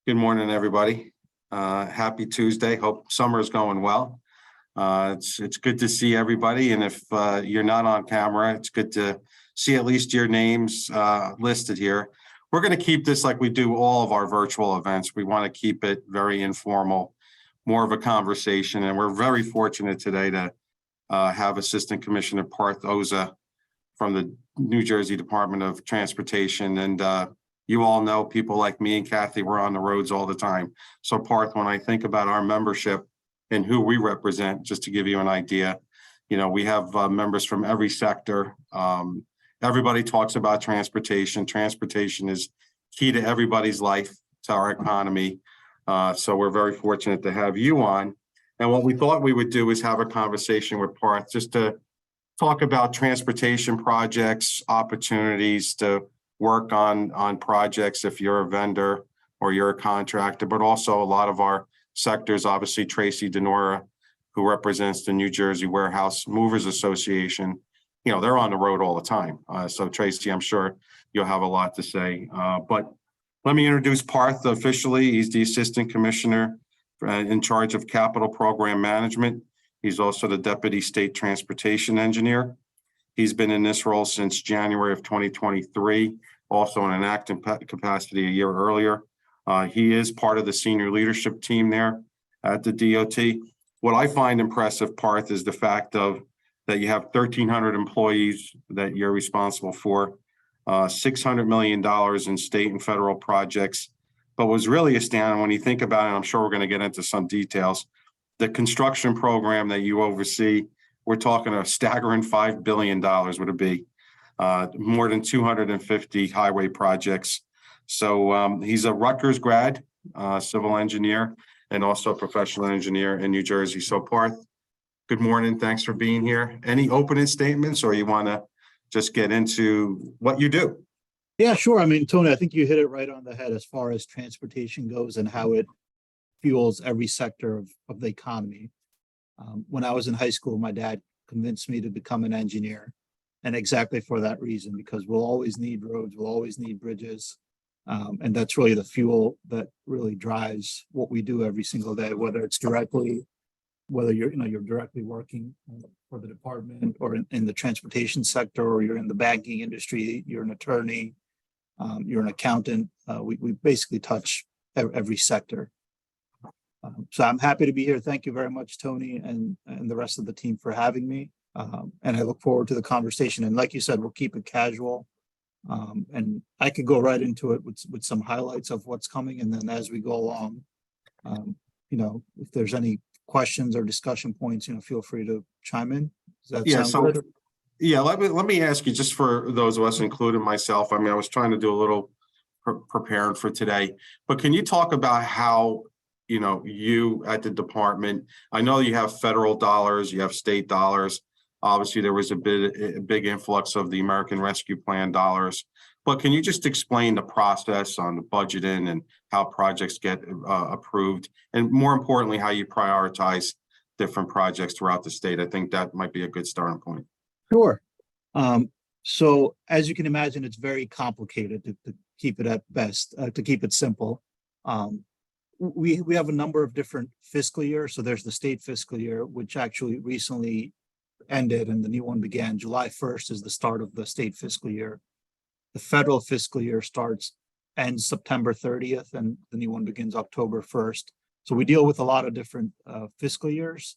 Good morning, everybody. Happy Tuesday. Hope summer is going well. It's good to see everybody. And if you're not on camera, it's good to see at least your names listed here. We're going to keep this like we do all of our virtual events. We want to keep it very informal, more of a conversation. And we're very fortunate today to have Assistant Commissioner Parth Oza from the New Jersey Department of Transportation. And you all know people like me and Kathy, we're on the roads all the time. So Parth, when I think about our membership and who we represent, just to give you an idea, we have members from every sector. Everybody talks about transportation. Transportation is key to everybody's life, to our economy. So we're very fortunate to have you on. And what we thought we would do is have a conversation with Parth just to talk about transportation projects, opportunities to work on projects if you're a vendor or you're a contractor, but also a lot of our sectors, obviously Tracy Denora, who represents the New Jersey Warehouse Movers Association, they're on the road all the time. So Tracy, I'm sure you'll have a lot to say. But let me introduce Parth officially. He's the Assistant Commissioner in charge of Capital Program Management. He's also the Deputy State Transportation Engineer. He's been in this role since January of 2023, also in an active capacity a year earlier. He is part of the senior leadership team there at the DOT. What I find impressive, Parth, is the fact that you have 1,300 employees that you're responsible for, $600 million in state and federal projects. But what's really astounding when you think about it, and I'm sure we're going to get into some details, the construction program that you oversee, we're talking a staggering $5 billion would it be, more than 250 highway projects. So he's a Rutgers grad, civil engineer, and also a professional engineer in New Jersey. So Parth, good morning. Thanks for being here. Any opening statements, or you want to just get into what you do? Yeah, sure. I mean, Tony, I think you hit it right on the head as far as transportation goes and how it fuels every sector of the economy. When I was in high school, my dad convinced me to become an engineer, and exactly for that reason, because we'll always need roads, we'll always need bridges. And that's really the fuel that really drives what we do every single day, whether you're directly working for the department or in the transportation sector, or you're in the banking industry, you're an attorney, you're an accountant. We basically touch every sector. So I'm happy to be here. Thank you very much, Tony, and the rest of the team for having me. And I look forward to the conversation. And like you said, we'll keep it casual. And I could go right into it with some highlights of what's coming. And then as we go along, if there's any questions or discussion points, feel free to chime in. Does that sound good? Yeah, let me ask you, just for those of us, including myself, I was trying to do a little preparing for today, but can you talk about how, you at the department, I know you have federal dollars, you have state dollars. Obviously, there was a big influx of the American Rescue Plan dollars, but can you just explain the process on the budgeting and how projects get approved, and more importantly, how you prioritize different projects throughout the state? I think that might be a good starting point. Sure. So as you can imagine, it's very complicated to keep it at best, to keep it simple. We have a number of different fiscal years. So there's the state fiscal year, which actually recently ended, and the new one began. July 1st is the start of the state fiscal year. The federal fiscal year ends September 30th, and the new one begins October 1st. So we deal with a lot of different fiscal years.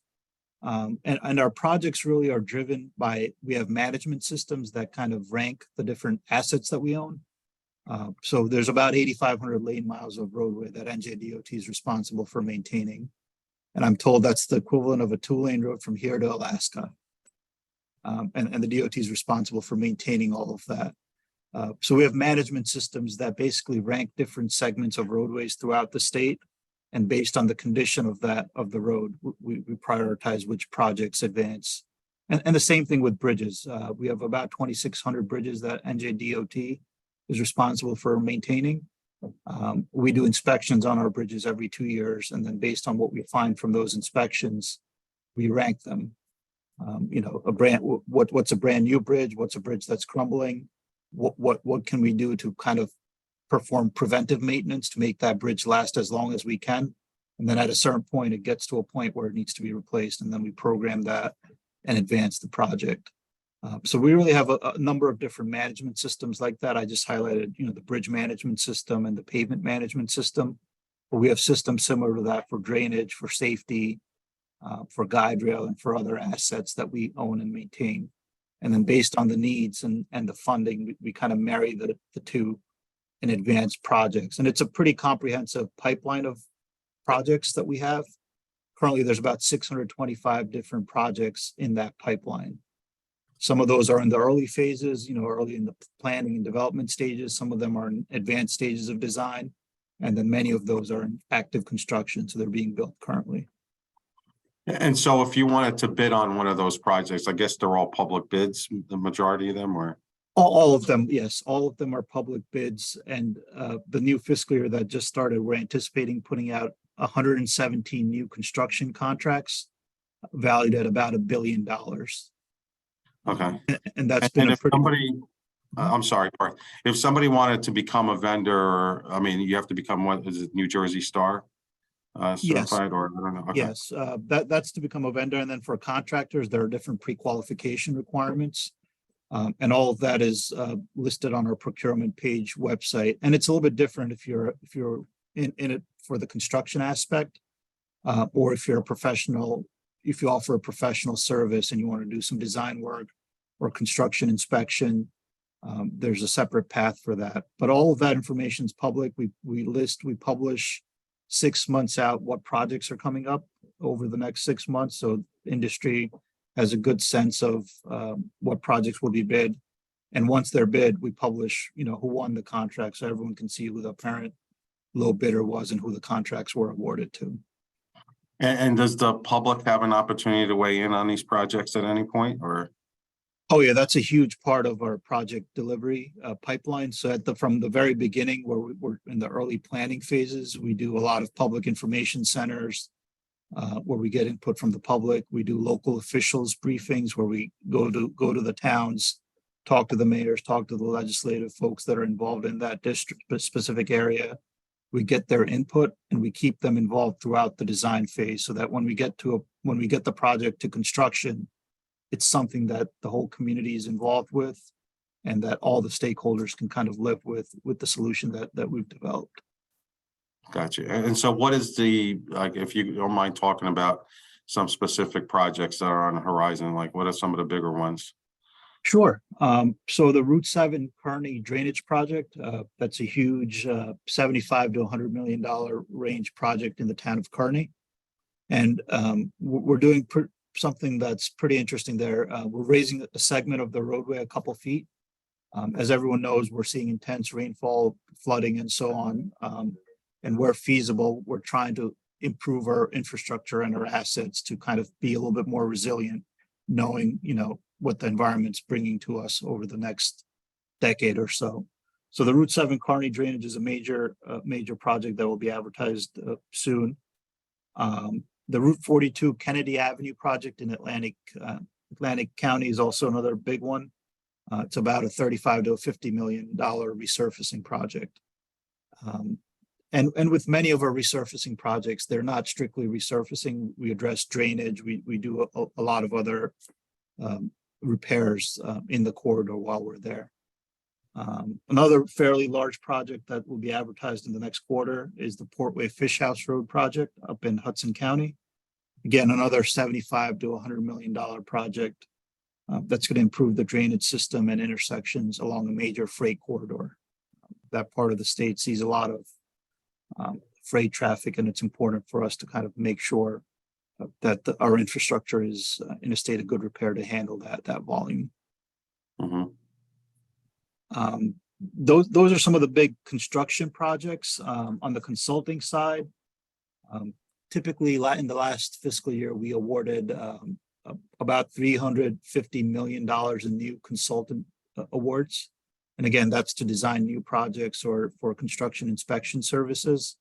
And our projects really are driven by, we have management systems that kind of rank the different assets that we own. So there's about 8,500 lane miles of roadway that NJDOT is responsible for maintaining. And I'm told that's the equivalent of a 2-lane road from here to Alaska. And the DOT is responsible for maintaining all of that. So we have management systems that basically rank different segments of roadways throughout the state. And based on the condition of the road, we prioritize which projects advance. And the same thing with bridges. We have about 2,600 bridges that NJDOT is responsible for maintaining. We do inspections on our bridges every 2 years, and then based on what we find from those inspections, we rank them. What's a brand new bridge? What's a bridge that's crumbling? What can we do to kind of perform preventive maintenance to make that bridge last as long as we can. And then at a certain point, it gets to a point where it needs to be replaced. And then we program that and advance the project. So we really have a number of different management systems like that. I just highlighted, the bridge management system and the pavement management system. But we have systems similar to that for drainage, for safety, for guide rail, and for other assets that we own and maintain. And then based on the needs and the funding, we kind of marry the two in advanced projects. And it's a pretty comprehensive pipeline of projects that we have. Currently, there's about 625 different projects in that pipeline. Some of those are in the early phases, early in the planning and development stages. Some of them are in advanced stages of design. And then many of those are in active construction. So they're being built currently. And so if you wanted to bid on one of those projects, I guess they're all public bids, the majority of them, or? All of them, yes. All of them are public bids. And the new fiscal year that just started, we're anticipating putting out 117 new construction contracts valued at about $1 billion. Okay. And that's been And a if pretty. somebody, I'm sorry, Parth, if somebody wanted to become a vendor, I mean, you have to become, what is it, New Jersey Star certified, or I don't know? Okay. Yes, that's to become a vendor. And then for contractors, there are different pre-qualification requirements. And all of that is listed on our procurement page website. And it's a little bit different if you're in it for the construction aspect, or if you're a professional, if you offer a professional service and you want to do some design work or construction inspection, there's a separate path for that. But all of that information is public. We publish 6 months out what projects are coming up over the next 6 months. So industry has a good sense of what projects will be bid. And once they're bid, we publish, who won the contract, so everyone can see who the apparent low bidder was and who the contracts were awarded to. And does the public have an opportunity to weigh in on these projects at any point, or? Oh yeah, that's a huge part of our project delivery pipeline. So from the very beginning, where we're in the early planning phases, we do a lot of public information centers where we get input from the public. We do local officials briefings where we go to the towns, talk to the mayors, talk to the legislative folks that are involved in that district specific area. We get their input and we keep them involved throughout the design phase, so that when we get the project to construction, it's something that the whole community is involved with, and that all the stakeholders can kind of live with the solution that we've developed. Gotcha. And so what is like, if you don't mind talking about some specific projects that are on the horizon, like what are some of the bigger ones? Sure. So the Route 7 Kearney drainage project, that's a huge $75 to $100 million range project in the town of Kearney. And we're doing something that's pretty interesting there. We're raising a segment of the roadway a couple feet. As everyone knows, we're seeing intense rainfall, flooding, and so on. And where feasible, we're trying to improve our infrastructure and our assets to kind of be a little bit more resilient, knowing, what the environment's bringing to us over the next decade or so. So the Route 7 Kearney drainage is a major project that will be advertised soon. The Route 42 Kennedy Avenue project in Atlantic County is also another big one. It's about a $35 to $50 million resurfacing project. And with many of our resurfacing projects, they're not strictly resurfacing. We address drainage. We do a lot of other repairs in the corridor while we're there. Another fairly large project that will be advertised in the next quarter is the Portway Fish House Road project up in Hudson County. Again, another $75 to $100 million project that's going to improve the drainage system and intersections along a major freight corridor. That part of the state sees a lot of freight traffic, and it's important for us to kind of make sure that our infrastructure is in a state of good repair to handle that volume. Mm-hmm. Those are some of the big construction projects. On the consulting side, typically in the last fiscal year, we awarded about $350 million in new consultant awards. And again, that's to design new projects or for construction inspection services.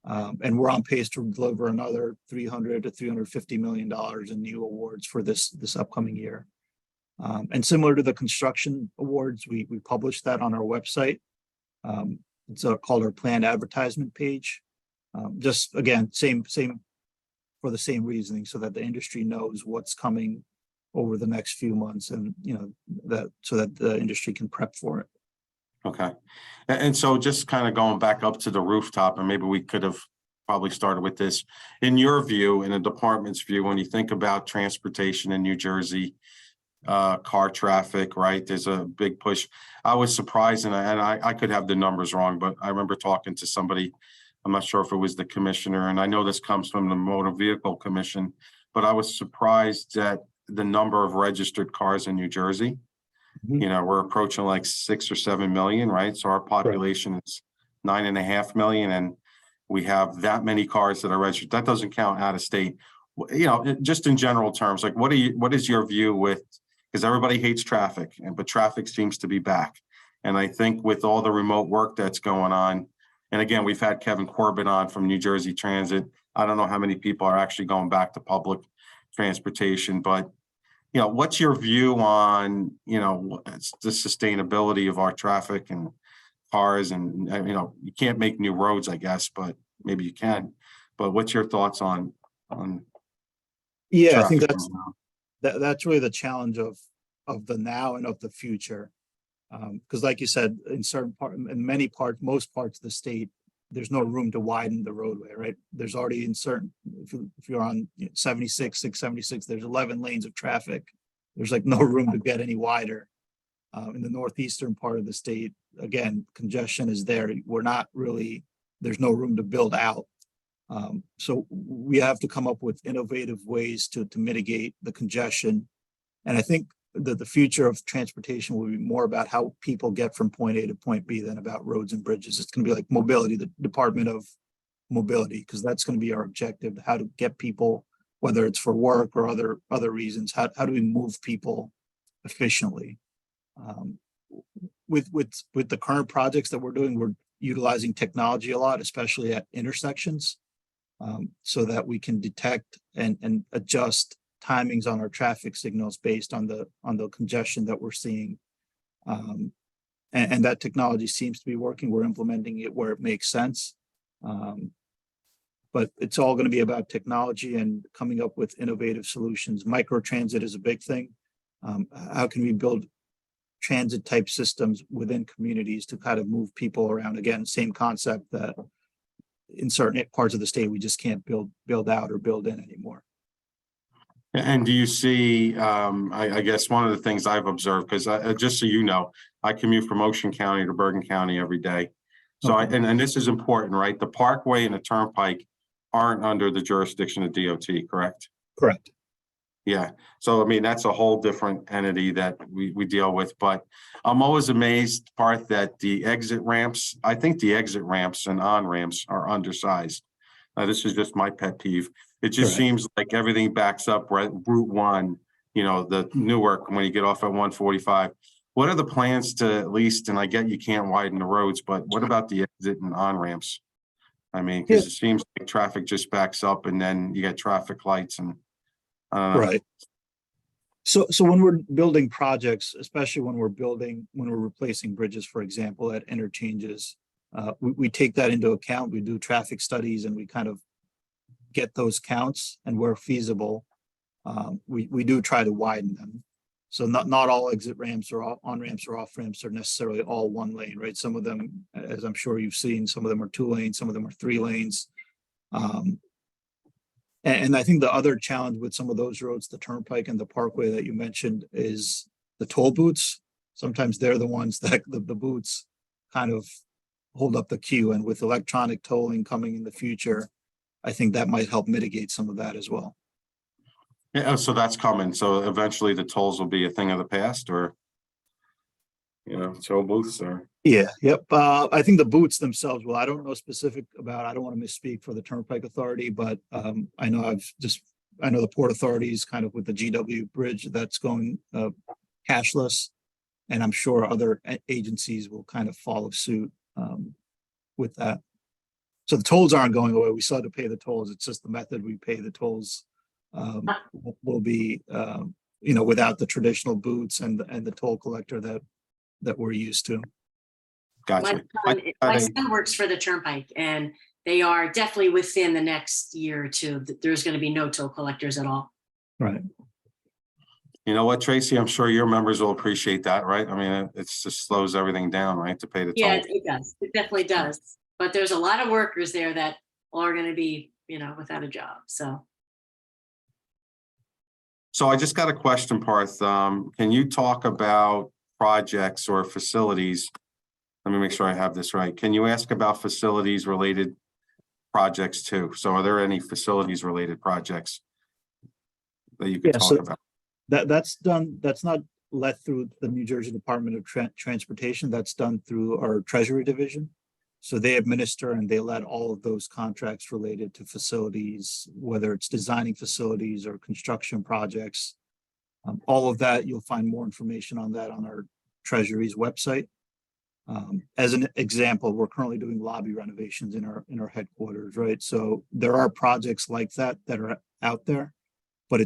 And we're on pace to deliver another $300 to $350 million in new awards for this upcoming year. And similar to the construction awards, we publish that on our website. It's called our planned advertisement page. Just again, same for the same reasoning, so that the industry knows what's coming over the next few months, and that so that the industry can prep for it. Okay. And so just kind of going back up to the rooftop, and maybe we could have probably started with this. In your view, in the department's view, when you think about transportation in New Jersey, car traffic, right? There's a big push. I was surprised, and I could have the numbers wrong, but I remember talking to somebody, I'm not sure if it was the commissioner, and I know this comes from the Motor Vehicle Commission, but I was surprised at the number of registered cars in New Jersey. We're approaching like 6 or 7 million, right? So our population is 9.5 million, and we have that many cars that are registered. That doesn't count out of state. Just in general terms, like what is your view with, because everybody hates traffic, but traffic seems to be back. And I think with all the remote work that's going on, and again, we've had Kevin Corbett on from New Jersey Transit. I don't know how many people are actually going back to public transportation, but what's your view on, the sustainability of our traffic and cars? And, you can't make new roads, I guess, but maybe you can. But what's your thoughts on Yeah, I think traffic? that's really the challenge of the now and of the future. Because like you said, in most parts of the state, there's no room to widen the roadway, right? There's already if you're on 76, 676, there's 11 lanes of traffic. There's like no room to get any wider. In the northeastern part of the state, again, congestion is there. There's no room to build out. So we have to come up with innovative ways to mitigate the congestion. And I think that the future of transportation will be more about how people get from point A to point B than about roads and bridges. It's going to be like mobility, the Department of Mobility, because that's going to be our objective, how to get people, whether it's for work or other reasons, how do we move people efficiently? With the current projects that we're doing, we're utilizing technology a lot, especially at intersections, so that we can detect and adjust timings on our traffic signals based on the congestion that we're seeing. And that technology seems to be working. We're implementing it where it makes sense. But it's all going to be about technology and coming up with innovative solutions. Microtransit is a big thing. How can we build transit type systems within communities to kind of move people around? Again, same concept that in certain parts of the state, we just can't build out or build in anymore. And do you see, I guess one of the things I've observed, because just so you know, I commute from Ocean County to Bergen County every day. So Okay. and this is important, right? The Parkway and the Turnpike aren't under the jurisdiction of DOT, correct? Correct. Yeah. So, I mean, that's a whole different entity that we deal with, but I'm always amazed, Parth, that the exit ramps, I think the exit ramps and on ramps are undersized. This is just my pet peeve. It just seems like everything backs up right Route 1, the Newark, when you get off at 145. What are the plans to at least, and I get you can't widen the roads, but what about the exit and on ramps? I mean, because it seems like traffic just backs up and then you get traffic lights and I don't know. Right. So when we're building projects, especially when we're replacing bridges, for example, at interchanges, we take that into account. We do traffic studies and we kind of get those counts, and where feasible, we do try to widen them. So not all exit ramps or all on ramps or off ramps are necessarily all one lane, right? Some of them, as I'm sure you've seen, some of them are 2 lanes, some of them are 3 lanes. And I think the other challenge with some of those roads, the Turnpike and the Parkway that you mentioned, is the toll booths. Sometimes they're the ones that the booths kind of hold up the queue. And with electronic tolling coming in the future, I think that might help mitigate some of that as well. Yeah, so that's coming. So eventually the tolls will be a thing of the past, or toll booths, or Yeah, yep. I think the booths themselves, well, I don't know specific about, I don't want to misspeak for the Turnpike Authority, but I know the Port Authority is kind of with the GW Bridge that's going cashless, and I'm sure other agencies will kind of follow suit with that. So the tolls aren't going away. We still have to pay the tolls. It's just the method we pay the tolls will be, without the traditional booths and the toll collector that we're used to. Gotcha. My son works for the Turnpike, and they are definitely within the next year or two. There's going to be no toll collectors at all. Right. You know what, Tracy? I'm sure your members will appreciate that, right? I mean, it's just slows everything down, right, to pay the Yeah, toll. it does. It definitely does. But there's a lot of workers there that are going to be, without a job. So I just got a question, Parth. Can you talk about projects or facilities? Let me make sure I have this right. Can you ask about facilities related projects too? So are there any facilities related projects that you could talk about? That's done. That's not let through the New Jersey Department of Transportation. That's done through our Treasury Division. So they administer and they let all of those contracts related to facilities, whether it's designing facilities or construction projects. All of that, you'll find more information on that on our Treasury's website. As an example, we're currently doing lobby renovations in our headquarters, right? So there are projects like that are out there, but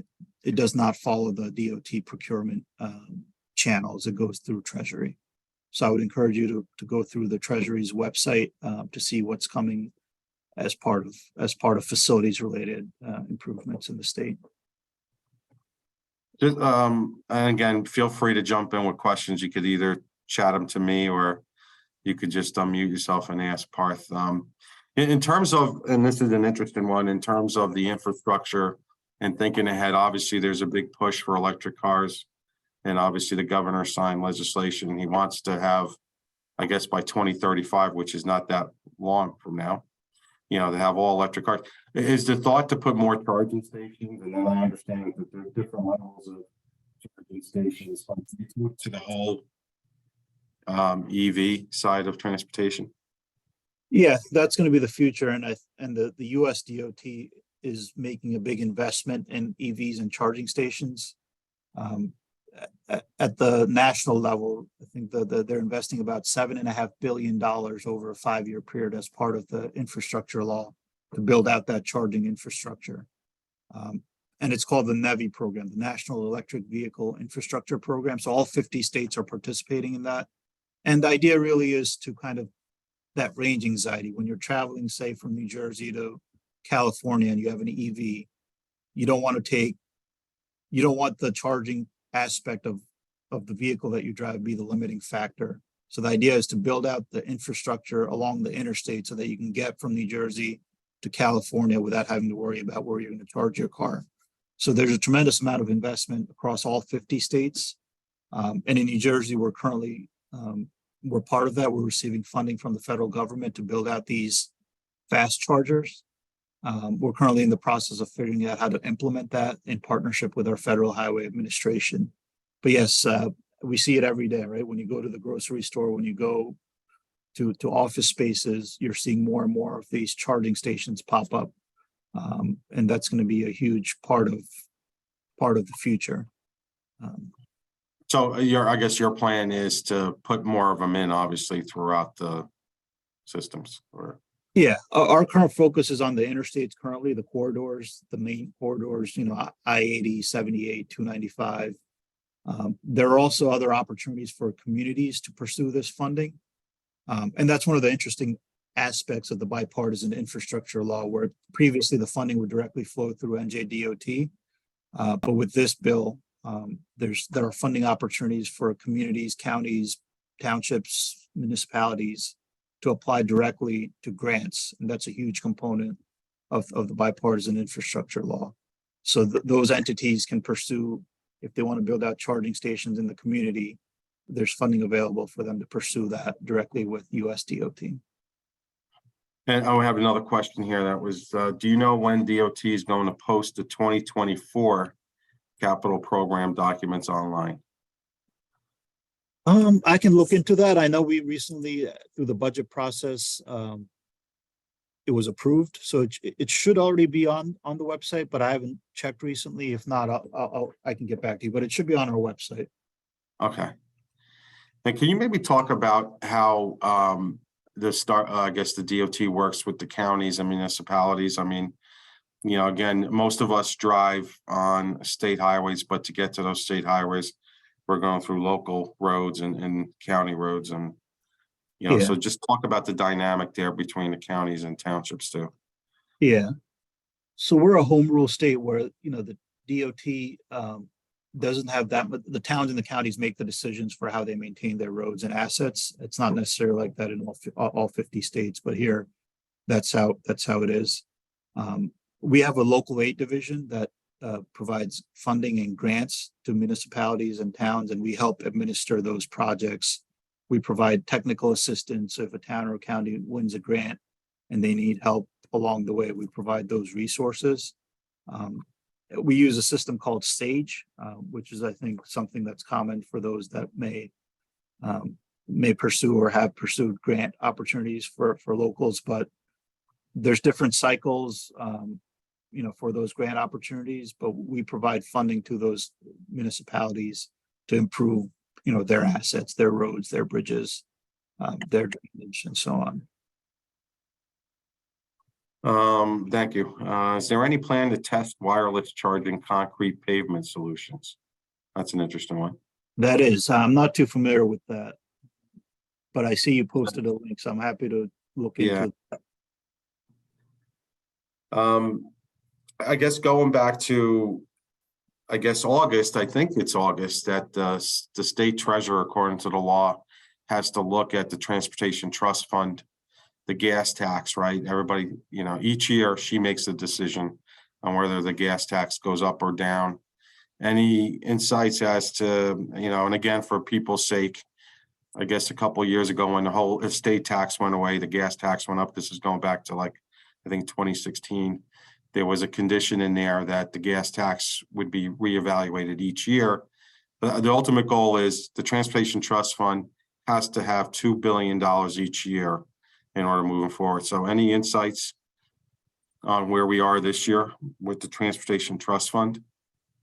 it does not follow the DOT procurement channels. It goes through Treasury. So I would encourage you to go through the Treasury's website to see what's coming as part of facilities related improvements in the state. Just, and again, feel free to jump in with questions. You could either chat them to me or you could just unmute yourself and ask Parth. In terms of, and this is an interesting one, in terms of the infrastructure and thinking ahead, obviously there's a big push for electric cars. And obviously the governor signed legislation. He wants to have, I guess by 2035, which is not that long from now, to have all electric cars. Is the thought to put more charging stations? And then I understand that there are different levels of charging stations to the whole EV side of transportation. Yeah, that's going to be the future. And the US DOT is making a big investment in EVs and charging stations. At the national level, I think they're investing about $7.5 billion over a 5-year period as part of the infrastructure law to build out that charging infrastructure. And it's called the NEVI program, the National Electric Vehicle Infrastructure Program. So all 50 states are participating in that. And the idea really is to kind of that range anxiety. When you're traveling, say, from New Jersey to California and you have an EV, you don't want the charging aspect of the vehicle that you drive be the limiting factor. So the idea is to build out the infrastructure along the interstate so that you can get from New Jersey to California without having to worry about where you're going to charge your car. So there's a tremendous amount of investment across all 50 states. And in New Jersey, we're currently, we're part of that. We're receiving funding from the federal government to build out these fast chargers. We're currently in the process of figuring out how to implement that in partnership with our Federal Highway Administration. But yes, we see it every day, right? When you go to the grocery store, when you go to office spaces, you're seeing more and more of these charging stations pop up. And that's going to be a huge part of the future. So I guess your plan is to put more of them in, obviously, throughout the systems, or? Yeah, our current focus is on the interstates currently, the corridors, the main corridors, I-80, 78, 295. There are also other opportunities for communities to pursue this funding. And that's one of the interesting aspects of the bipartisan infrastructure law, where previously the funding would directly flow through NJDOT. But with this bill, there are funding opportunities for communities, counties, townships, municipalities to apply directly to grants. And that's a huge component of the bipartisan infrastructure law. So those entities can pursue, if they want to build out charging stations in the community, there's funding available for them to pursue that directly with US DOT. And I have another question here that was, do you know when DOT is going to post the 2024 capital program documents online? I can look into that. I know we recently, through the budget process, it was approved. So it should already be on the website, but I haven't checked recently. If not, I can get back to you, but it should be on our website. Okay. And can you maybe talk about how I guess the DOT works with the counties and municipalities? I mean, again, most of us drive on state highways, but to get to those state highways, we're going through local roads and county roads. And You know, Yeah. so just talk about the dynamic there between the counties and townships too. Yeah. So we're a home rule state where, the DOT doesn't have that, but the towns and the counties make the decisions for how they maintain their roads and assets. It's not necessarily like that in all 50 states, but here, that's how it is. We have a local aid division that provides funding and grants to municipalities and towns, and we help administer those projects. We provide technical assistance if a town or a county wins a grant and they need help along the way. We provide those resources. We use a system called SAGE, which is, I think, something that's common for those that may pursue or have pursued grant opportunities for locals, but there's different cycles, for those grant opportunities, but we provide funding to those municipalities to improve, their assets, their roads, their bridges, their drainage, and so on. Thank you. Is there any plan to test wireless charging concrete pavement solutions? That's an interesting one. That is, I'm not too familiar with that, but I see you posted a link, so I'm happy to look into that. I guess going back to, August, I think it's August, that the state treasurer, according to the law, has to look at the transportation trust fund, the gas tax, right? Everybody, each year she makes a decision on whether the gas tax goes up or down. Any insights as to, and again, for people's sake, I guess a couple of years ago when the whole estate tax went away, the gas tax went up. This is going back to I think 2016. There was a condition in there that the gas tax would be reevaluated each year. But the ultimate goal is the Transportation Trust Fund has to have $2 billion each year in order moving forward. So any insights on where we are this year with the Transportation Trust Fund?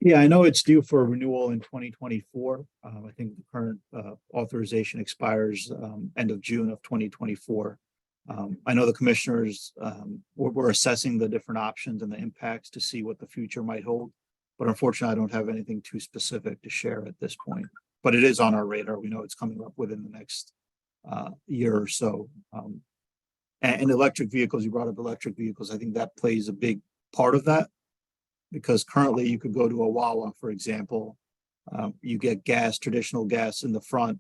Yeah, I know it's due for renewal in 2024. I think the current authorization expires end of June of 2024. I know the commissioners were assessing the different options and the impacts to see what the future might hold, but unfortunately, I don't have anything too specific to share at this point. But it is on our radar. We know it's coming up within the next year or so. And electric vehicles, you brought up electric vehicles. I think that plays a big part of that, because currently you could go to a Wawa, for example, you get gas, traditional gas in the front,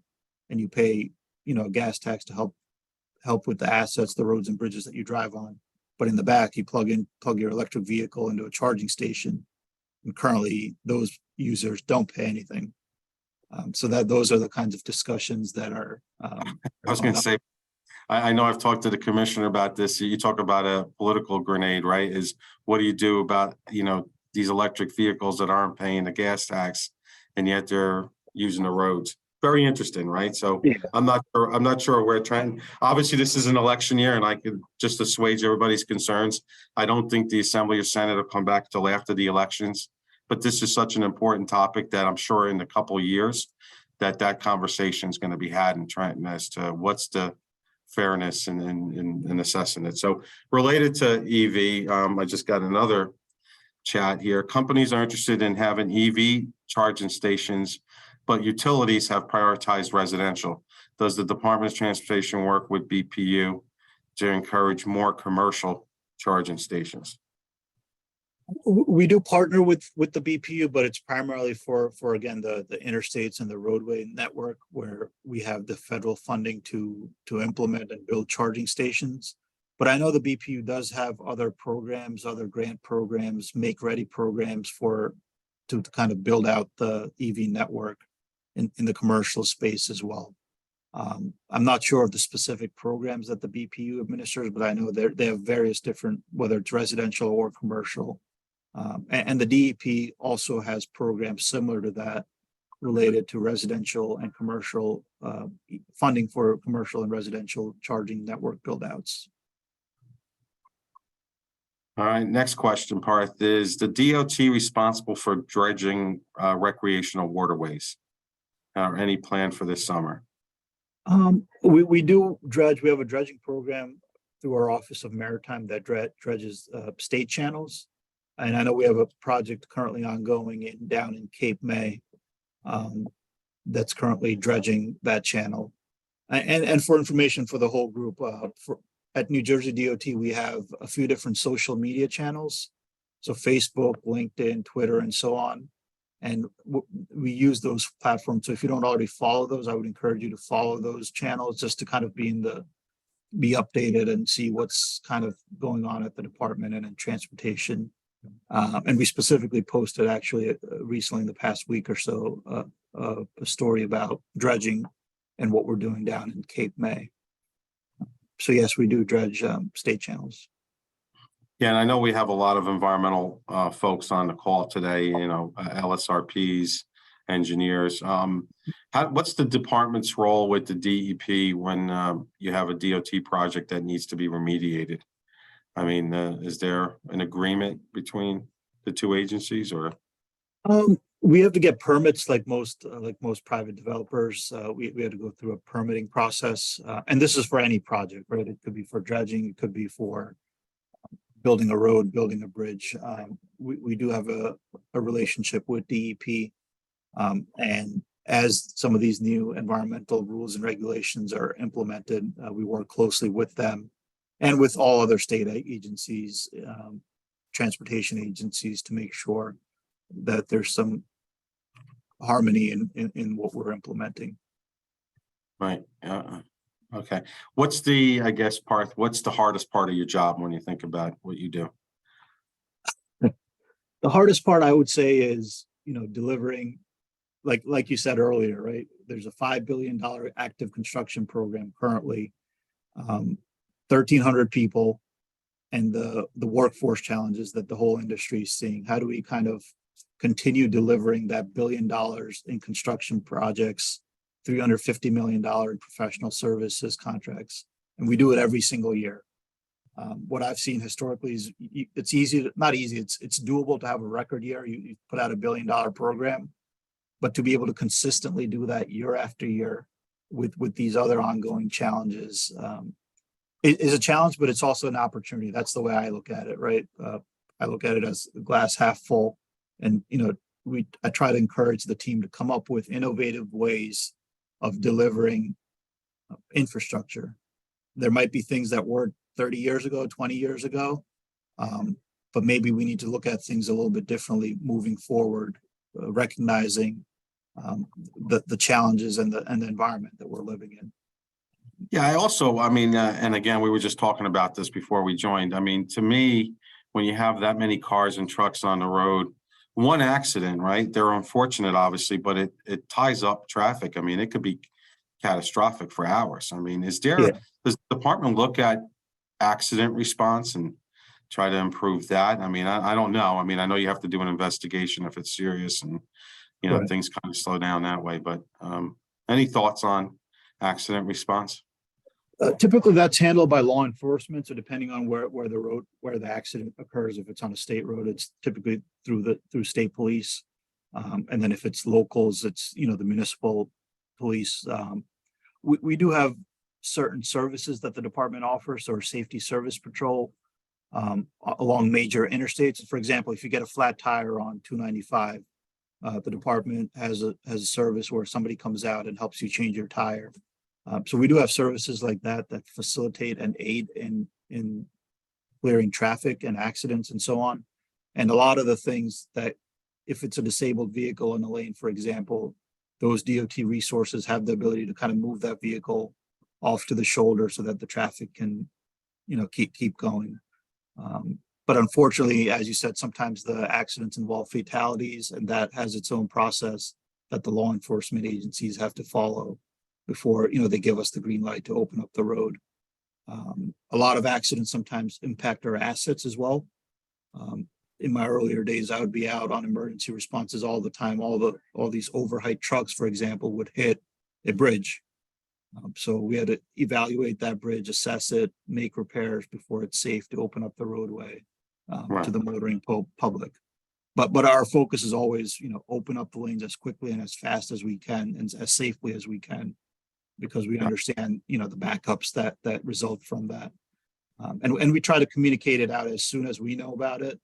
and you pay, a gas tax to help with the assets, the roads and bridges that you drive on. But in the back, you plug your electric vehicle into a charging station. And currently those users don't pay anything. So those are the kinds of discussions that are. I was going to say, I know I've talked to the commissioner about this. You talk about a political grenade, right? Is what do you do about, these electric vehicles that aren't paying the gas tax and yet they're using the roads? Very interesting, right? So yeah. I'm not sure we're trying. Obviously, this is an election year, and I could just assuage everybody's concerns. I don't think the Assembly or Senate will come back till after the elections, but this is such an important topic that I'm sure in a couple of years that conversation is going to be had in Trenton as to what's the fairness in assessing it. So related to EV, I just got another chat here. Companies are interested in having EV charging stations, but utilities have prioritized residential. Does the Department of Transportation work with BPU to encourage more commercial charging stations? We do partner with the BPU, but it's primarily for again, the interstates and the roadway network, where we have the federal funding to implement and build charging stations. But I know the BPU does have other programs, other grant programs, make-ready programs to kind of build out the EV network in the commercial space as well. I'm not sure of the specific programs that the BPU administers, but I know they have various different, whether it's residential or commercial. And the DEP also has programs similar to that related to residential and commercial funding for commercial and residential charging network build-outs. All right, next question, Parth. Is the DOT responsible for dredging recreational waterways? Any plan for this summer? We do dredge. We have a dredging program through our Office of Maritime that dredges state channels. And I know we have a project currently ongoing down in Cape May that's currently dredging that channel. And for information for the whole group, at New Jersey DOT, we have a few different social media channels. So Facebook, LinkedIn, Twitter, and so on. And we use those platforms. So if you don't already follow those, I would encourage you to follow those channels just to kind of be updated and see what's kind of going on at the department and in transportation. And we specifically posted actually recently in the past week or so, a story about dredging and what we're doing down in Cape May. So yes, we do dredge state channels. Yeah, and I know we have a lot of environmental folks on the call today, you know, LSRPs, engineers. What's the department's role with the DEP when you have a DOT project that needs to be remediated? I mean, is there an agreement between the two agencies, or? We have to get permits like most private developers. We had to go through a permitting process, and this is for any project, right? It could be for dredging, it could be for building a road, building a bridge. We do have a relationship with DEP, and as some of these new environmental rules and regulations are implemented, we work closely with them and with all other state agencies, transportation agencies, to make sure that there's some harmony in what we're implementing. Right. Okay. What's the, I guess, Parth, what's the hardest part of your job when you think about what you do? The hardest part, I would say, is, delivering, like you said earlier, right? There's a $5 billion active construction program currently, 1,300 people, and the workforce challenges that the whole industry is seeing. How do we kind of continue delivering that $1 billion in construction projects, $350 million in professional services contracts? And we do it every single year. What I've seen historically is it's easy, not easy, it's doable to have a record year. You put out $1 billion program, but to be able to consistently do that year after year with these other ongoing challenges is a challenge, but it's also an opportunity. That's the way I look at it, right? I look at it as the glass half full. And, I try to encourage the team to come up with innovative ways of delivering infrastructure. There might be things that worked 30 years ago, 20 years ago, but maybe we need to look at things a little bit differently moving forward, recognizing the challenges and the environment that we're living in. Yeah, and again, we were just talking about this before we joined. I mean, to me, when you have that many cars and trucks on the road, one accident, right? They're unfortunate, obviously, but it ties up traffic. I mean, it could be catastrophic for hours. I mean, does the department look at accident response and try to improve that? I mean, I don't know. I mean, I know you have to do an investigation if it's serious and, Right. Things kind of slow down that way. But any thoughts on accident response? Typically that's handled by law enforcement. So depending on where the accident occurs, if it's on a state road, it's typically through state police. And then if it's locals, it's, the municipal police. We do have certain services that the department offers, or safety service patrol along major interstates. For example, if you get a flat tire on 295, the department has a service where somebody comes out and helps you change your tire. So we do have services like that facilitate and aid in clearing traffic and accidents and so on. And a lot of the things that, if it's a disabled vehicle in a lane, for example, those DOT resources have the ability to kind of move that vehicle off to the shoulder so that the traffic can, keep going. But unfortunately, as you said, sometimes the accidents involve fatalities, and that has its own process that the law enforcement agencies have to follow before, they give us the green light to open up the road. A lot of accidents sometimes impact our assets as well. In my earlier days, I would be out on emergency responses all the time. All these overheight trucks, for example, would hit a bridge. So we had to evaluate that bridge, assess it, make repairs before it's safe to open up the roadway to the motoring public. But our focus is always, open up the lanes as quickly and as fast as we can and as safely as we can, because we understand, the backups that result from that. And we try to communicate it out as soon as we know about it.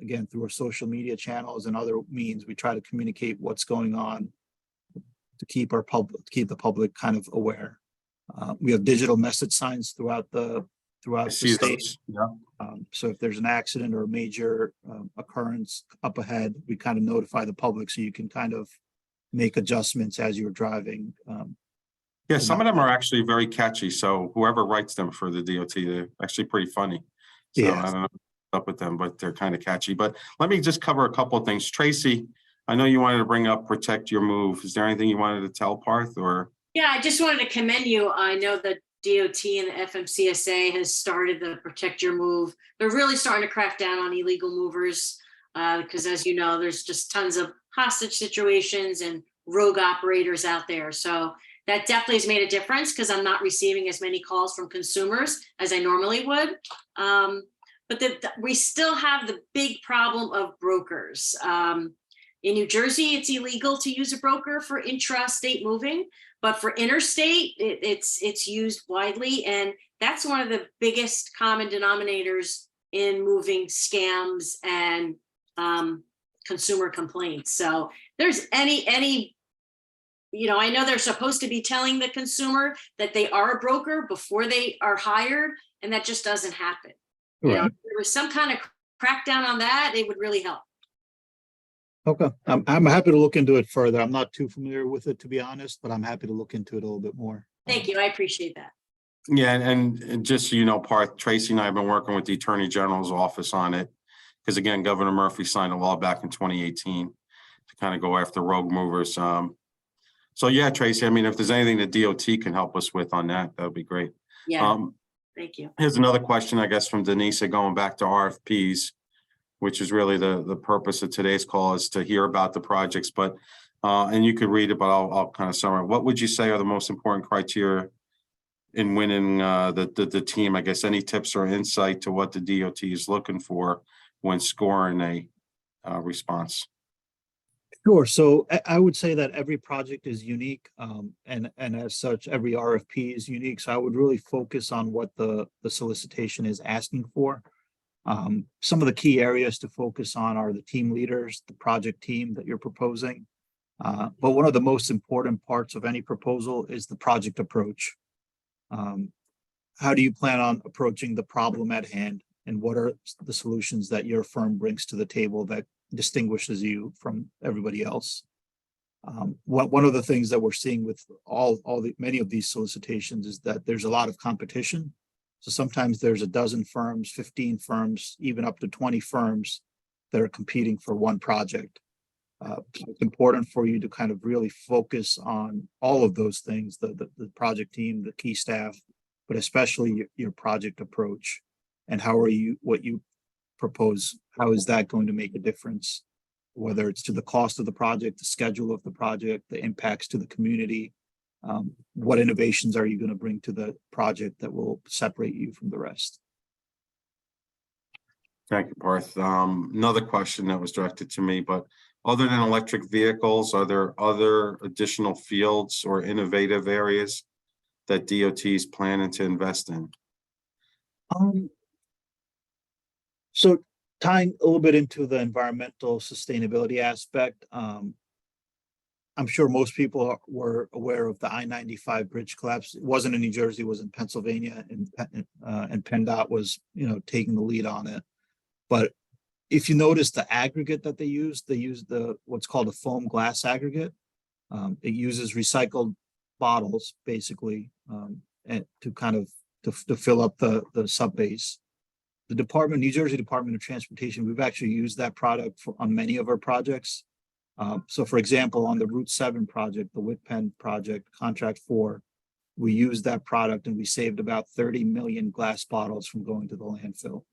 Again, through our social media channels and other means, we try to communicate what's going on to keep the public kind of aware. We have digital message signs throughout I the see state. those. Yeah. So if there's an accident or a major occurrence up ahead, we kind of notify the public so you can kind of make adjustments as you're driving. Yeah, some of them are actually very catchy. So whoever writes them for the DOT, they're actually pretty funny. So Yeah. I don't know what's up with them, but they're kind of catchy. But let me just cover a couple of things. Tracy, I know you wanted to bring up protect your move. Is there anything you wanted to tell Parth or? Yeah, I just wanted to commend you. I know the DOT and the FMCSA has started the Protect Your Move. They're really starting to crack down on illegal movers because, as you know, there's just tons of hostage situations and rogue operators out there. So that definitely has made a difference because I'm not receiving as many calls from consumers as I normally would. But we still have the big problem of brokers. In New Jersey, it's illegal to use a broker for intra-state moving, but for interstate, it's used widely. And that's one of the biggest common denominators in moving scams and consumer complaints. So there's any I know they're supposed to be telling the consumer that they are a broker before they are hired, and that just doesn't happen. You know, if there was some kind of crackdown on that, it would really help. Okay, I'm happy to look into it further. I'm not too familiar with it, to be honest, but I'm happy to look into it a little bit more. Thank you. I appreciate that. Yeah, and just so you know, Parth, Tracy and I have been working with the Attorney General's office on it. Because again, Governor Murphy signed a law back in 2018 to kind of go after rogue movers. So yeah, Tracy, I mean, if there's anything the DOT can help us with on that, that would be great. Yeah, thank you. Here's another question, I guess, from Denise, going back to RFPs, which is really the purpose of today's call, is to hear about the projects. But and you could read it, but I'll kind of summarize. What would you say are the most important criteria in winning the team? I guess any tips or insight to what the DOT is looking for when scoring a response? Sure. So I would say that every project is unique, and as such, every RFP is unique. So I would really focus on what the solicitation is asking for. Some of the key areas to focus on are the team leaders, the project team that you're proposing. But one of the most important parts of any proposal is the project approach. How do you plan on approaching the problem at hand, and what are the solutions that your firm brings to the table that distinguishes you from everybody else? One of the things that we're seeing with many of these solicitations is that there's a lot of competition. So sometimes there's a dozen firms, 15 firms, even up to 20 firms that are competing for one project. So it's important for you to kind of really focus on all of those things, the project team, the key staff, but especially your project approach, and what you propose, how is that going to make a difference, whether it's to the cost of the project, the schedule of the project, the impacts to the community. What innovations are you going to bring to the project that will separate you from the rest? Thank you, Parth. Another question that was directed to me, but other than electric vehicles, are there other additional fields or innovative areas that DOT is planning to invest in? So tying a little bit into the environmental sustainability aspect, I'm sure most people were aware of the I-95 bridge collapse. It wasn't in New Jersey, it was in Pennsylvania, and PennDOT was, taking the lead on it. But if you notice the aggregate that they used what's called a foam glass aggregate. It uses recycled bottles, basically, and to kind of to fill up the subbase. The New Jersey Department of Transportation, we've actually used that product on many of our projects. So for example, on the Route 7 project, the Whitpen project, contract 4, we used that product and we saved about 30 million glass bottles from going to the landfill.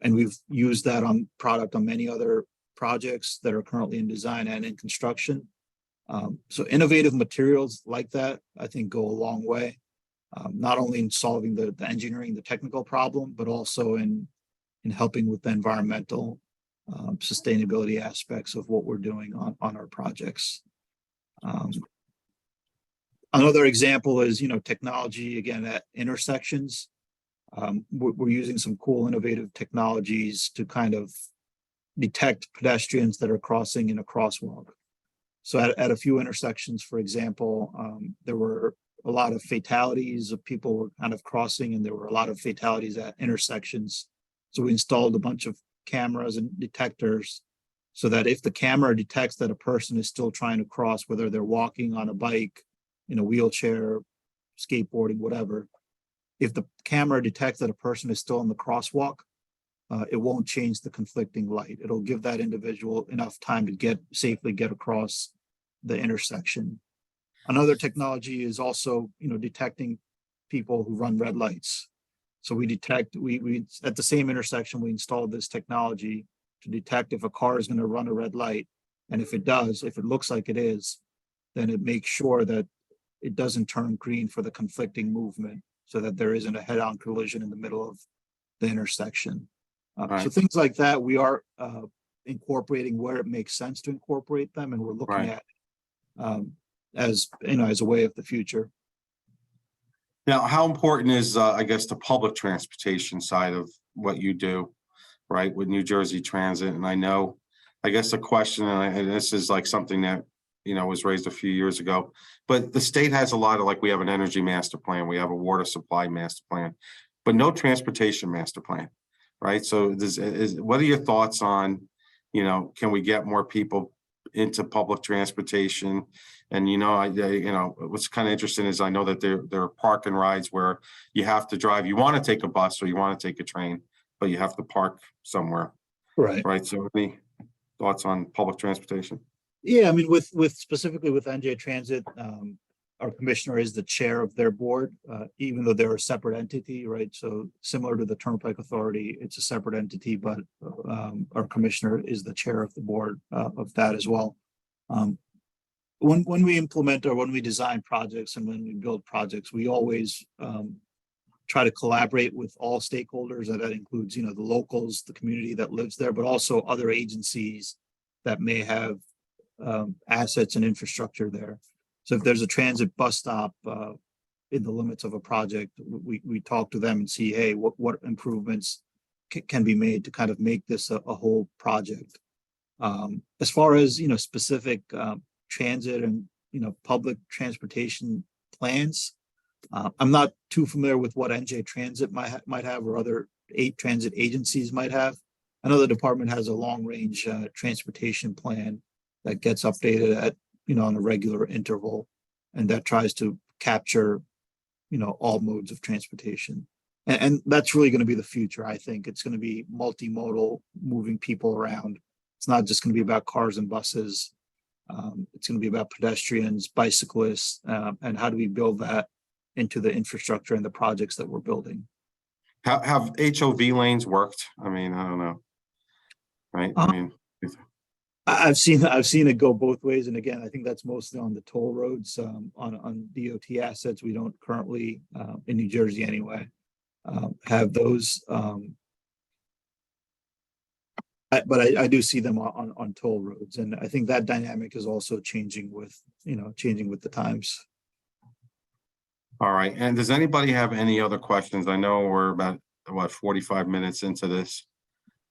And we've used that product on many other projects that are currently in design and in construction. So innovative materials like that, I think, go a long way. Not only in solving the engineering, the technical problem, but also in helping with the environmental sustainability aspects of what we're doing on our projects. Another example is, technology, again, at intersections. We're using some cool, innovative technologies to kind of detect pedestrians that are crossing in a crosswalk. So at a few intersections, for example, there were a lot of fatalities of people were kind of crossing, and there were a lot of fatalities at intersections. So we installed a bunch of cameras and detectors so that if the camera detects that a person is still trying to cross, whether they're walking on a bike, in a wheelchair, skateboarding, whatever, if the camera detects that a person is still in the crosswalk, it won't change the conflicting light. It'll give that individual enough time to safely get across the intersection. Another technology is also, detecting people who run red lights. So we at the same intersection, we installed this technology to detect if a car is going to run a red light. And if it does, if it looks like it is, then it makes sure that it doesn't turn green for the conflicting movement, so that there isn't a head-on collision in the middle of the intersection. So Right. things like that, we are incorporating where it makes sense to incorporate them, and we're looking Right. at as a way of the future. Now, how important is, I guess, the public transportation side of what you do, right, with New Jersey Transit? And I guess the question, and this is like something that, was raised a few years ago, but the state has a lot of, like, we have an energy master plan, we have a water supply master plan, but no transportation master plan, right? So what are your thoughts on, can we get more people into public transportation? And, what's kind of interesting is I know that there are park and rides where you have to drive, you want to take a bus or you want to take a train, but you have to park somewhere, Right. right? So any thoughts on public transportation? Yeah, I mean, with specifically with NJ Transit, our commissioner is the chair of their board, even though they're a separate entity, right? So similar to the Turnpike Authority, it's a separate entity, but our commissioner is the chair of the board of that as well. When we implement or when we design projects and when we build projects, we always try to collaborate with all stakeholders, and that includes, the locals, the community that lives there, but also other agencies that may have assets and infrastructure there. So if there's a transit bus stop in the limits of a project, we talk to them and see, hey, what improvements can be made to kind of make this a whole project. As far as, specific transit and, public transportation plans, I'm not too familiar with what NJ Transit might have or other transit agencies might have. I know the department has a long range transportation plan that gets updated at, on a regular interval, and that tries to capture, all modes of transportation. And that's really going to be the future. I think it's going to be multimodal, moving people around. It's not just going to be about cars and buses. It's going to be about pedestrians, bicyclists, and how do we build that into the infrastructure and the projects that we're building. Have HOV lanes worked? I mean, I don't know. Right? I mean, I've seen it go both ways, and again, I think that's mostly on the toll roads, on DOT assets. We don't currently, in New Jersey anyway, have those. But I do see them on toll roads, and I think that dynamic is also changing with the times. all right. And does anybody have any other questions? I know we're about 45 minutes into this.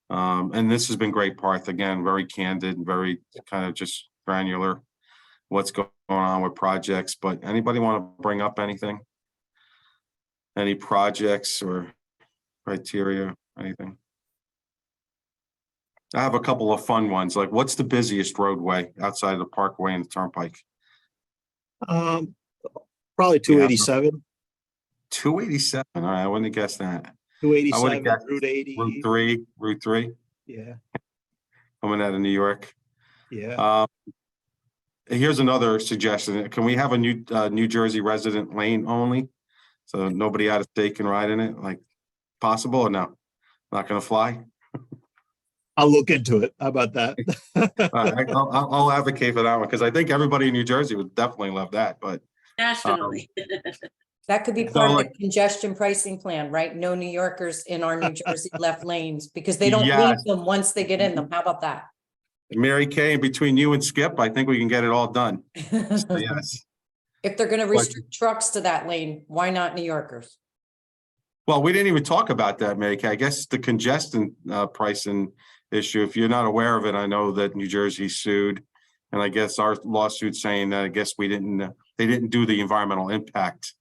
And this has been great, Parth. Again, very candid, very kind of just granular, what's going on with projects. But anybody want to bring up anything? Any projects or criteria, anything? I have a couple of fun ones. Like, what's the busiest roadway outside of the Parkway and the Turnpike? Probably 287. 287. All right, I wouldn't have guessed that. 287, guessed Route 80. Route 3. Yeah. Coming out of New York. Yeah. Here's another suggestion. Can we have a New Jersey resident lane only? So nobody out of state can ride in it, like, possible or no? Not gonna fly? I'll look into it. How about that? I'll advocate for that one, because I think everybody in New Jersey would definitely love that, but Definitely. That could be So, part of like- the congestion pricing plan, right? No New Yorkers in our New Jersey left lanes because they don't leave Yes. them once they get in them. How about that? Mary Kay, between you and Skip, I think we can get it all done. So, yes. If they're gonna restrict trucks to that lane, why not New Yorkers? Well, we didn't even talk about that, Mary Kay. I guess the congestion pricing issue, if you're not aware of it, I know that New Jersey sued. And I guess our lawsuit saying that I guess we didn't they didn't do the environmental impact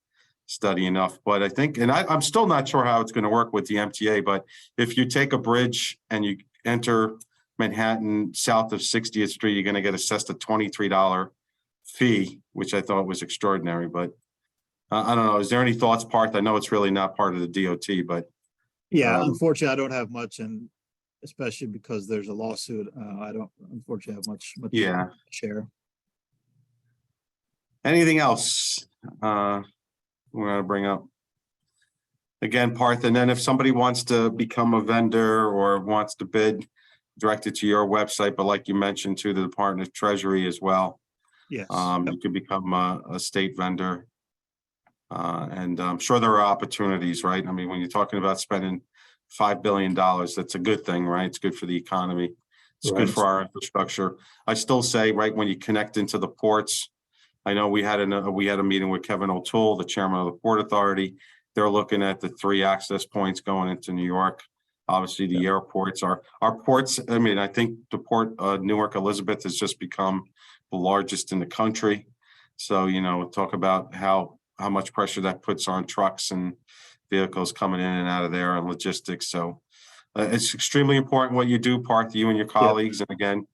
study enough. But I think, and I'm still not sure how it's going to work with the MTA, but if you take a bridge and you enter Manhattan south of 60th Street, you're going to get assessed a $23 fee, which I thought was extraordinary. But I don't know. Is there any thoughts, Parth? I know it's really not part of the DOT, but Yeah, unfortunately, I don't have much, and especially because there's a lawsuit, I don't unfortunately have much yeah. to share. Anything else we're going to bring up? Again, Parth, and then if somebody wants to become a vendor or wants to bid, direct it to your website, but like you mentioned, to the Department of Treasury as well. Yes. You could become a state vendor. And I'm sure there are opportunities, right? I mean, when you're talking about spending $5 billion, that's a good thing, right? It's good for the economy. It's good for our infrastructure. I still say, right, when you connect into the ports, I know we had a meeting with Kevin O'Toole, the chairman of the Port Authority. They're looking at the 3 access points going into New York. Obviously, the airports are our ports. I mean, I think the port Newark Elizabeth has just become the largest in the country. So, you know, talk about how much pressure that puts on trucks and vehicles coming in and out of there and logistics. So it's extremely important what you do, Parth, you and your colleagues. And again,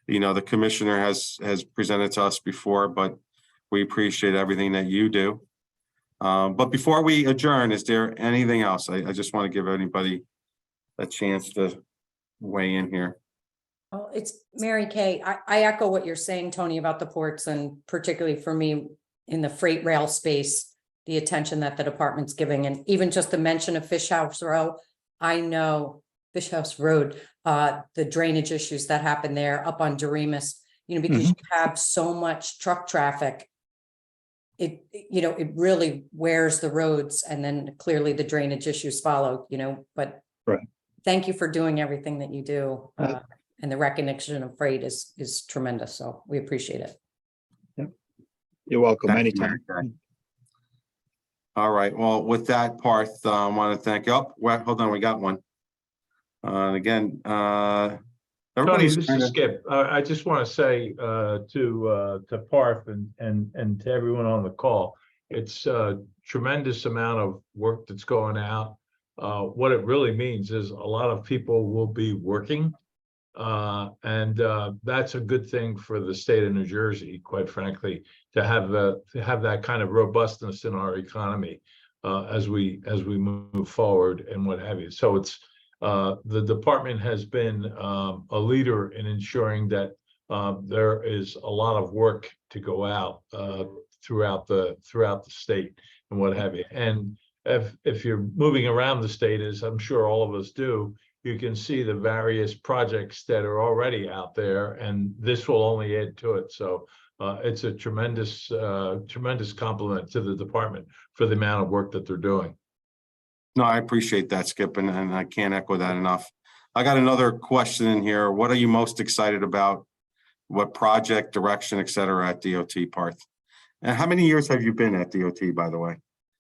you know, the commissioner has presented to us before, but we appreciate everything that you do. But before we adjourn, is there anything else? I just want to give anybody a chance to weigh in here. Well, it's Mary Kay. I echo what you're saying, Tony, about the ports, and particularly for me in the freight rail space, the attention that the department's giving, and even just the mention of Fish House Row. I know Fish House Road, the drainage issues that happen there up on Doremus, you know, because you have so much truck traffic. It really wears the roads, and then clearly the drainage issues follow, you know, but thank you for doing everything that you do. And the recognition of freight is tremendous. So we appreciate it. You're welcome. Thank you, Anytime. Mary Kay. All right. Well, with that, Parth, I want to thank you. Oh, well, hold on. We got one. Again, Tony, everybody's this is Skip. I just want to say to Parth and to everyone on the call, it's a tremendous amount of work that's going out. What it really means is a lot of people will be working, and that's a good thing for the state of New Jersey, quite frankly, to have that kind of robustness in our economy as we move forward and what have you. So it's the department has been a leader in ensuring that there is a lot of work to go out throughout the state and what have you. And if you're moving around the state, as I'm sure all of us do, you can see the various projects that are already out there, and this will only add to it. So it's a tremendous compliment to the department for the amount of work that they're doing. No, I appreciate that, Skip, and I can't echo that enough. I got another question in here. What are you most excited about? What project, direction, et cetera, at DOT, Parth? And how many years have you been at DOT, by the way?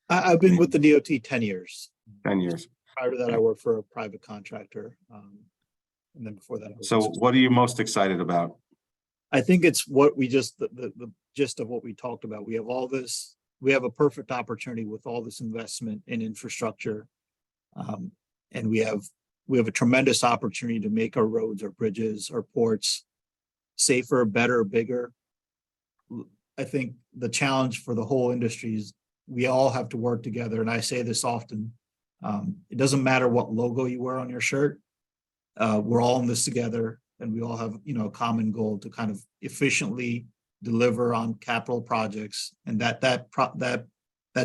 I've been with the DOT 10 years. 10 years. Prior to that, I worked for a private contractor. And then before that, So what are you most excited about? I think it's what we just, the gist of what we talked about. We have all this, we have a perfect opportunity with all this investment in infrastructure. And we have a tremendous opportunity to make our roads, our bridges, our ports safer, better, bigger. I think the challenge for the whole industry is we all have to work together. And I say this often, it doesn't matter what logo you wear on your shirt. We're all in this together, and we all have, you know, a common goal to kind of efficiently deliver on capital projects, and that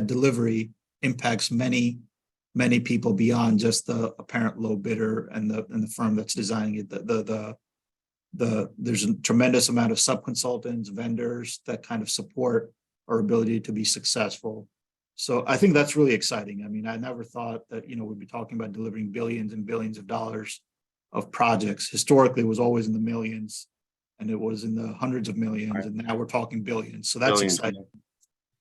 delivery impacts many people beyond just the apparent low bidder and the firm that's designing it. There's a tremendous amount of subconsultants, vendors that kind of support our ability to be successful. So I think that's really exciting. I mean, I never thought that, you know, we'd be talking about delivering billions and billions of dollars of projects. Historically, it was always in the millions, and it was in the hundreds of millions, right. And now we're talking billions. So that's exciting.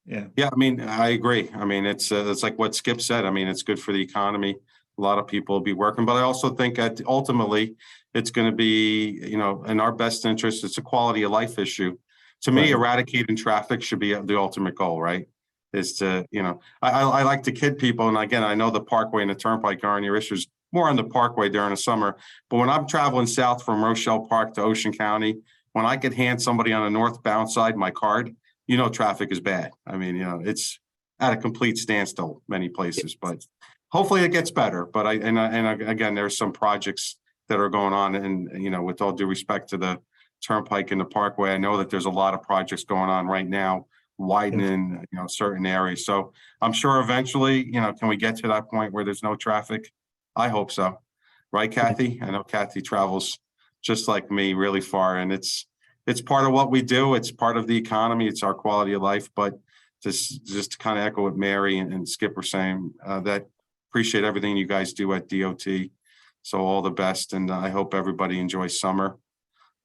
Yeah. Yeah, I mean, I agree. I mean, it's like what Skip said. I mean, it's good for the economy. A lot of people will be working, but I also think that ultimately it's going to be, you know, in our best interest. It's a quality of life issue To me, Right. eradicating traffic should be the ultimate goal, right? Is to, I like to kid people, and again, I know the Parkway and the Turnpike aren't your issues, more on the Parkway during the summer. But when I'm traveling south from Rochelle Park to Ocean County, when I could hand somebody on the northbound side my card, traffic is bad. I mean, it's at a complete standstill many places, but hopefully it gets better. But again, there's some projects that are going on, and with all due respect to the Turnpike and the Parkway, I know that there's a lot of projects going on right now, widening, certain areas. So I'm sure eventually, can we get to that point where there's no traffic? I hope so. Right, Kathy? I know Kathy travels just like me really far, and it's part of what we do. It's part of the economy. It's our quality of life. But just to kind of echo what Mary and Skip were saying, that appreciate everything you guys do at DOT. So all the best, and I hope everybody enjoys summer,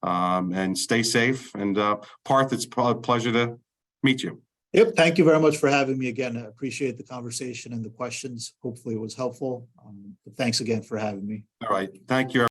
and stay safe. And Parth, it's a pleasure to meet you. Yep. Thank you very much for having me again. I appreciate the conversation and the questions. Hopefully it was helpful. But thanks again for having me. All right. Thank you.